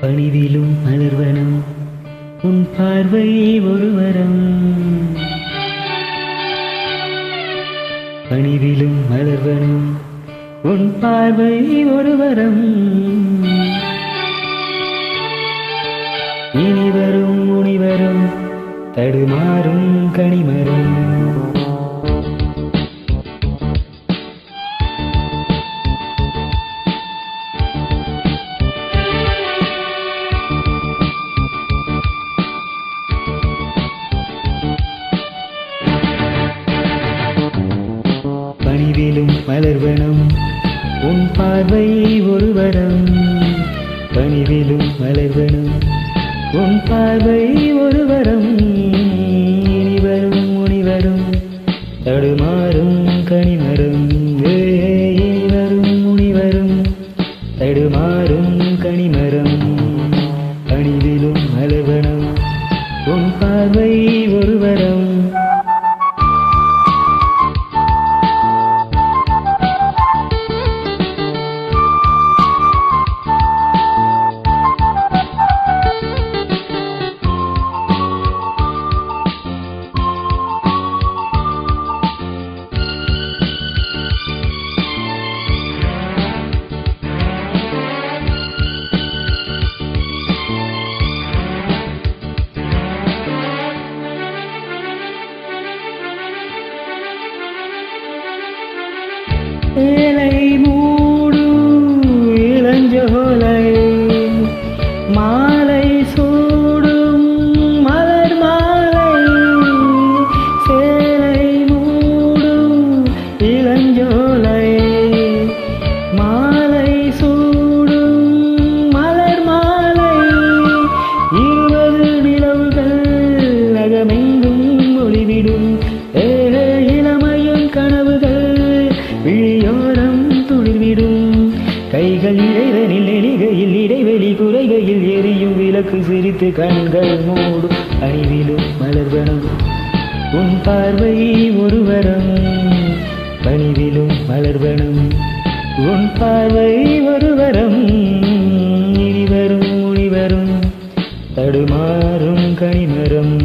பணிவிலும் மலர்வனம் உன் பார்வை ஒரு வரம். பணிவிலும் மலர்வனம் உன் பார்வை ஒரு வரம். இனிவரும் முனிவரும் தடுமாறும் கனிமரம். பணிவிலும் மலர்வனம் உன் பார்வை ஒரு வரம். பணிவிலும் மலர்வனம் உன் பார்வை ஒரு வரம். இனிவரும் முனிவரும் தடுமாறும் கனிமரம். இனிவரும் முனிவரும் தடுமாறும் கனிமரம். பணிவிலும் மலர்வனம் உன் பார்வை ஒரு வரம். ஏலை மூடும் இளஞ்சோலை மாலை சூடும் மலர் மாலை. சேலை மூடும் இளஞ்சோலை மாலை சூடும் மலர் மாலை. 20 நிலவுகள் அகமெங்கும் ஒளிவிடும். இளமையும் கனவுகள் விழியோரம் துளிர்விடும். கைகள் இறைவனில் எளிகையில் இடைவெளி குறைகையில் எரியும் விளக்கு சிரித்து கண்கள் மூடும். பணிவிலும் மலர்வனம் உன் பார்வை ஒரு வரம். பணிவிலும் மலர்வனம் உன் பார்வை ஒரு வரம். இனிவரும் முனிவரும் தடுமாறும் கனிமரம்.